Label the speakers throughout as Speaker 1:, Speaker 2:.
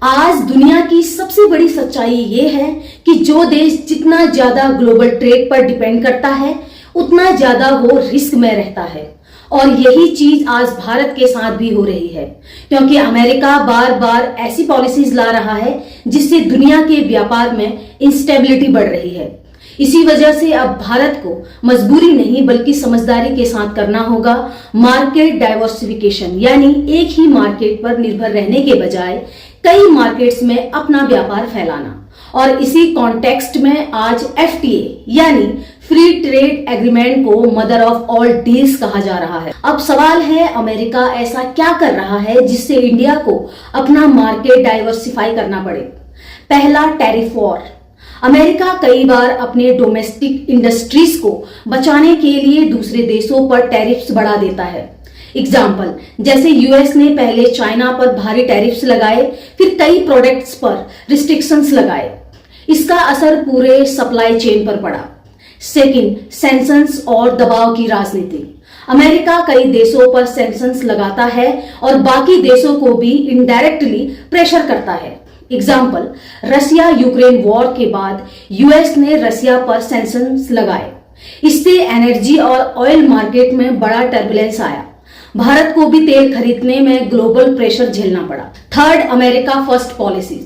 Speaker 1: आज दुनिया की सबसे बड़ी सच्चाई ये है कि जो देश जितना ज्यादा ग्लोबल ट्रेड पर डिपेंड करता है उतना ज्यादा वो रिस्क में रहता है। और यही चीज आज भारत के साथ भी हो रही है, क्योंकि अमेरिका बार बार ऐसी पॉलिसीज ला रहा है जिससे दुनिया के व्यापार में इंस्टेबिलिटी बढ़ रही है। इसी वजह से अब भारत को मजबूरी नहीं बल्कि समझदारी के साथ करना होगा मार्केट डाइवर्सिफिकेशन, यानी एक ही मार्केट पर निर्भर रहने के बजाय कई मार्केट्स में अपना व्यापार फैलाना। और इसी कॉन्टेक्स्ट में आज एफटीए यानी फ्री ट्रेड एग्रीमेंट को मदर ऑफ ऑल डील्स कहा जा रहा है। अब सवाल है, अमेरिका ऐसा क्या कर रहा है जिससे इंडिया को अपना मार्केट डाइवर्सिफाई करना पड़े। पहला, टैरिफ वॉर। अमेरिका कई बार अपने डोमेस्टिक इंडस्ट्रीज को बचाने के लिए दूसरे देशों पर टैरिफ्स बढ़ा देता है। एग्जाम्पल, जैसे यूएस ने पहले चाइना पर भारी टैरिफ्स लगाए, फिर कई प्रोडक्ट्स पर रिस्ट्रिक्शंस लगाए। इसका असर पूरे सप्लाई चेन पर पड़ा। सेकंड, सैंक्शंस और दबाव की राजनीति। अमेरिका कई देशों पर सैंक्शंस लगाता है और बाकी देशों को भी इनडायरेक्टली प्रेशर करता है। एग्जाम्पल, रसिया यूक्रेन वॉर के बाद यूएस ने रसिया पर सैंक्शंस लगाए। इससे एनर्जी और ऑयल मार्केट में बड़ा टर्बुलेंस आया। भारत को भी तेल खरीदने में ग्लोबल प्रेशर झेलना पड़ा। Third, America first policy.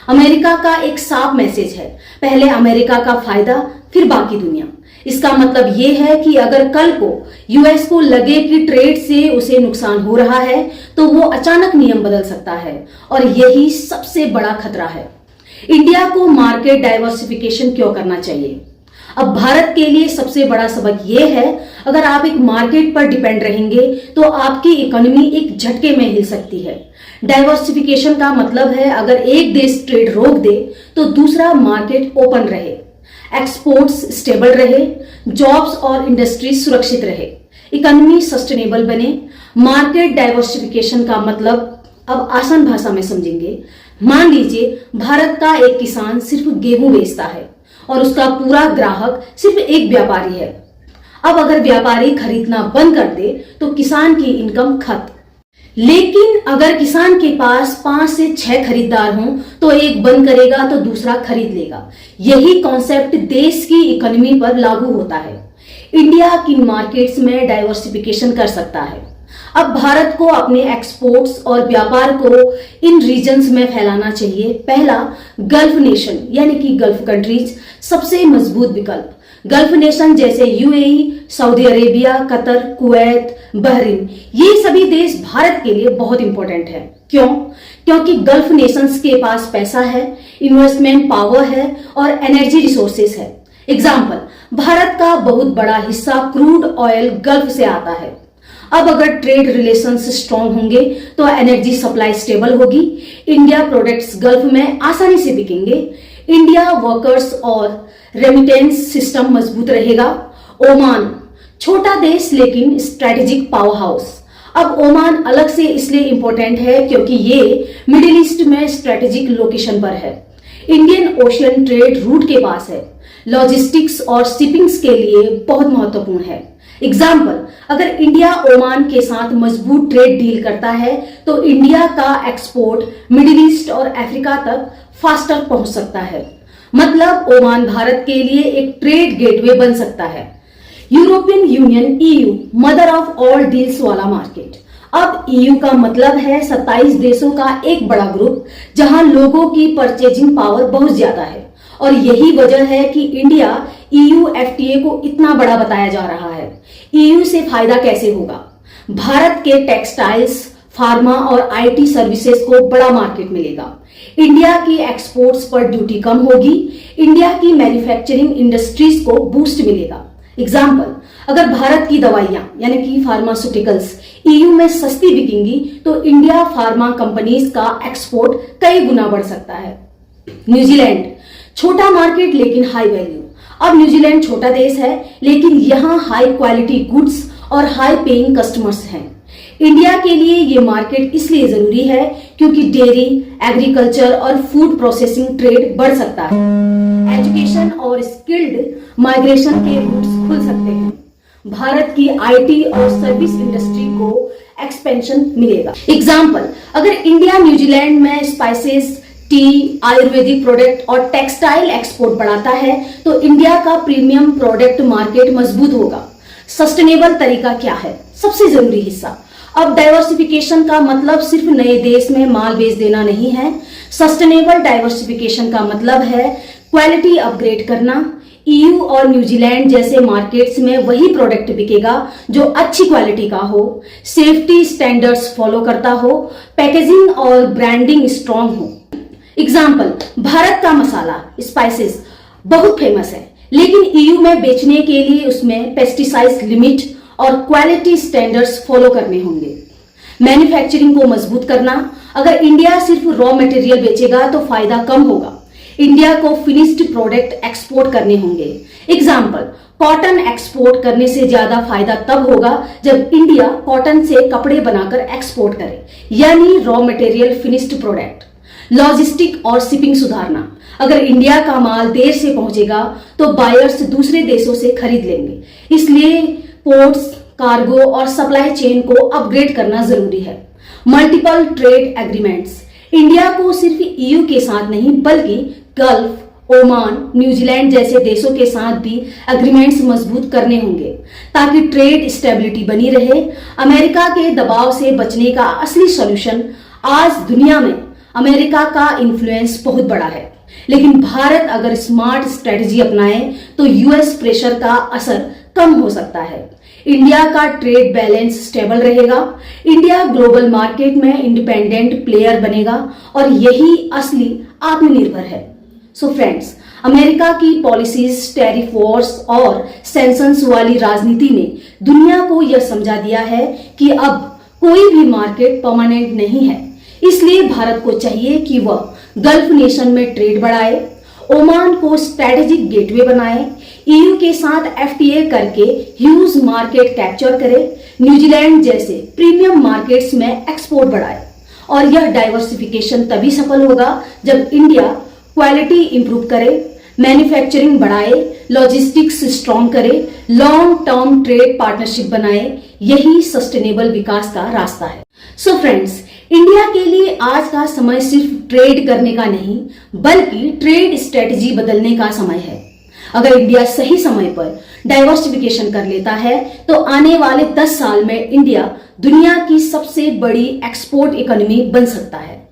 Speaker 1: America का एक साफ मैसेज है, पहले अमेरिका का फायदा फिर बाकी दुनिया। इसका मतलब ये है कि अगर कल को यूएस को लगे कि ट्रेड से उसे नुकसान हो रहा है तो वो अचानक नियम बदल सकता है, और यही सबसे बड़ा खतरा है। इंडिया को मार्केट डाइवर्सिफिकेशन क्यों करना चाहिए? अब भारत के लिए सबसे बड़ा सबक ये है, अगर आप एक मार्केट पर डिपेंड रहेंगे तो आपकी इकोनॉमी एक झटके में हिल सकती है। डाइवर्सिफिकेशन का मतलब है, अगर एक देश ट्रेड रोक दे तो दूसरा मार्केट ओपन रहे, एक्सपोर्ट्स स्टेबल रहे, जॉब्स और इंडस्ट्रीज सुरक्षित रहे, इकोनॉमी सस्टेनेबल बने। मार्केट डाइवर्सिफिकेशन का मतलब अब आसान भाषा में समझेंगे। मान लीजिए भारत का एक किसान सिर्फ गेहूं बेचता है और उसका पूरा ग्राहक सिर्फ एक व्यापारी है। अब अगर व्यापारी खरीदना बंद कर दे तो किसान की इनकम खत्म। लेकिन अगर किसान के पास 5 से 6 खरीदार हों तो एक बंद करेगा तो दूसरा खरीद लेगा। यही कॉन्सेप्ट देश की इकोनॉमी पर लागू होता है। इंडिया किन मार्केट्स में डाइवर्सिफिकेशन कर सकता है? अब भारत को अपने एक्सपोर्ट्स और व्यापार को इन रीजन्स में फैलाना चाहिए। पहला, गल्फ नेशन यानी कि गल्फ कंट्रीज सबसे मजबूत विकल्प। गल्फ नेशन जैसे UAE, Saudi Arabia, Qatar, Kuwait, Bahrain, ये सभी देश भारत के लिए बहुत इंपॉर्टेंट है। क्यों? क्योंकि गल्फ नेशंस के पास पैसा है, इन्वेस्टमेंट पावर है और एनर्जी रिसोर्सेस है। एग्जाम्पल, भारत का बहुत बड़ा हिस्सा क्रूड ऑयल गल्फ से आता है। अब अगर ट्रेड रिलेशंस स्ट्रॉन्ग होंगे तो एनर्जी सप्लाई स्टेबल होगी, इंडिया प्रोडक्ट्स गल्फ में आसानी से बिकेंगे, इंडिया वर्कर्स और रेमिटेंस सिस्टम मजबूत रहेगा। ओमान, छोटा देश लेकिन स्ट्रेटेजिक पावर हाउस। अब ओमान अलग से इसलिए इंपॉर्टेंट है क्योंकि ये मिडिल ईस्ट में स्ट्रेटेजिक लोकेशन पर है, इंडियन ओशियन ट्रेड रूट के पास है, लॉजिस्टिक्स और शिपिंग्स के लिए बहुत महत्वपूर्ण है। एग्जाम्पल, अगर इंडिया ओमान के साथ मजबूत ट्रेड डील करता है तो इंडिया का एक्सपोर्ट मिडिल ईस्ट और अफ्रीका तक फास्टर पहुंच सकता है। मतलब ओमान भारत के लिए एक ट्रेड गेटवे बन सकता है। European union EU mother of all deals वाला मार्केट। अब ईयू का मतलब है 27 देशों का एक बड़ा ग्रुप जहां लोगों की परचेजिंग पावर बहुत ज्यादा है, और यही वजह है कि इंडिया ईयू एफटीए को इतना बड़ा बताया जा रहा है। ईयू से फायदा कैसे होगा? भारत के टेक्सटाइल्स, फार्मा और आईटी सर्विसेज को बड़ा मार्केट मिलेगा। इंडिया की एक्सपोर्ट्स पर ड्यूटी कम होगी, इंडिया की मैन्युफैक्चरिंग इंडस्ट्रीज को बूस्ट मिलेगा। एग्जाम्पल, अगर भारत की दवाइयां यानी कि फार्मास्यूटिकल्स ईयू में सस्ती बिकेंगी तो इंडिया फार्मा कंपनीज का एक्सपोर्ट कई गुना बढ़ सकता है। न्यूजीलैंड, छोटा मार्केट लेकिन हाई वैल्यू। अब न्यूजीलैंड छोटा देश है लेकिन यहाँ हाई क्वालिटी गुड्स और हाई पेइंग कस्टमर्स हैं। इंडिया के लिए ये मार्केट इसलिए जरूरी है क्योंकि डेयरी, एग्रीकल्चर और फूड प्रोसेसिंग ट्रेड बढ़ सकता है। एजुकेशन और स्किल्ड माइग्रेशन के रूट्स खुल सकते हैं। भारत की आईटी और सर्विस इंडस्ट्री को एक्सपेंशन मिलेगा। एग्जाम्पल, अगर इंडिया न्यूजीलैंड में स्पाइसेस, टी, आयुर्वेदिक प्रोडक्ट और टेक्सटाइल एक्सपोर्ट बढ़ाता है तो इंडिया का प्रीमियम प्रोडक्ट मार्केट मजबूत होगा। सस्टेनेबल तरीका क्या है? सबसे जरूरी हिस्सा। अब डाइवर्सिफिकेशन का मतलब सिर्फ नए देश में माल बेच देना नहीं है। सस्टेनेबल डाइवर्सिफिकेशन का मतलब है क्वालिटी अपग्रेड करना। ईयू और न्यूजीलैंड जैसे मार्केट्स में वही प्रोडक्ट बिकेगा जो अच्छी क्वालिटी का हो, सेफ्टी स्टैंडर्ड्स फॉलो करता हो, पैकेजिंग और ब्रांडिंग स्ट्रांग हो। एग्जाम्पल, भारत का मसाला स्पाइसेस बहुत फेमस है, लेकिन ईयू में बेचने के लिए उसमें पेस्टिसाइड लिमिट और क्वालिटी स्टैंडर्ड्स फॉलो करने होंगे। मैन्युफैक्चरिंग को मजबूत करना। अगर इंडिया सिर्फ रॉ मटेरियल बेचेगा तो फायदा कम होगा। इंडिया को फिनिश्ड प्रोडक्ट एक्सपोर्ट करने होंगे। एग्जाम्पल, कॉटन एक्सपोर्ट करने से ज्यादा फायदा तब होगा जब इंडिया कॉटन से कपड़े बनाकर एक्सपोर्ट करे, यानी raw material finished product. Logistic और शिपिंग सुधारना। अगर इंडिया का माल देर से पहुंचेगा तो बायर्स दूसरे देशों से खरीद लेंगे, इसलिए पोर्ट्स, कार्गो और सप्लाई चेन को अपग्रेड करना जरूरी है। Multiple trade agreements. इंडिया को सिर्फ ईयू के साथ नहीं बल्कि गल्फ, ओमान, न्यूजीलैंड जैसे देशों के साथ भी एग्रीमेंट्स मजबूत करने होंगे ताकि ट्रेड स्टेबिलिटी बनी रहे। अमेरिका के दबाव से बचने का असली सॉल्यूशन। आज दुनिया में अमेरिका का इन्फ्लुएंस बहुत बड़ा है, लेकिन भारत अगर स्मार्ट स्ट्रेटजी अपनाए तो यूएस प्रेशर का असर कम हो सकता है। इंडिया का ट्रेड बैलेंस स्टेबल रहेगा। इंडिया ग्लोबल मार्केट में इंडिपेंडेंट प्लेयर बनेगा और यही असली आत्मनिर्भर है। सो फ्रेंड्स, अमेरिका की पॉलिसीज, टैरिफ वॉर्स और सैंक्शंस वाली राजनीति ने दुनिया को यह समझा दिया है कि अब कोई भी मार्केट परमानेंट नहीं है। इसलिए भारत को चाहिए कि वह गल्फ नेशन में ट्रेड बढ़ाए, ओमान को स्ट्रेटेजिक गेटवे बनाए, ईयू के साथ एफटीए करके ह्यूज मार्केट कैप्चर करे, न्यूजीलैंड जैसे प्रीमियम मार्केट्स में एक्सपोर्ट बढ़ाए। और यह डाइवर्सिफिकेशन तभी सफल होगा जब इंडिया क्वालिटी इंप्रूव करे, मैन्युफैक्चरिंग बढ़ाए, लॉजिस्टिक्स स्ट्रॉन्ग करे, लॉन्ग टर्म ट्रेड पार्टनरशिप बनाए। यही सस्टेनेबल विकास का रास्ता है। सो फ्रेंड्स, इंडिया के लिए आज का समय सिर्फ ट्रेड करने का नहीं बल्कि ट्रेड स्ट्रेटजी बदलने का समय है। अगर इंडिया सही समय पर डाइवर्सिफिकेशन कर लेता है तो आने वाले 10 साल में इंडिया दुनिया की सबसे बड़ी एक्सपोर्ट इकोनॉमी बन सकता है।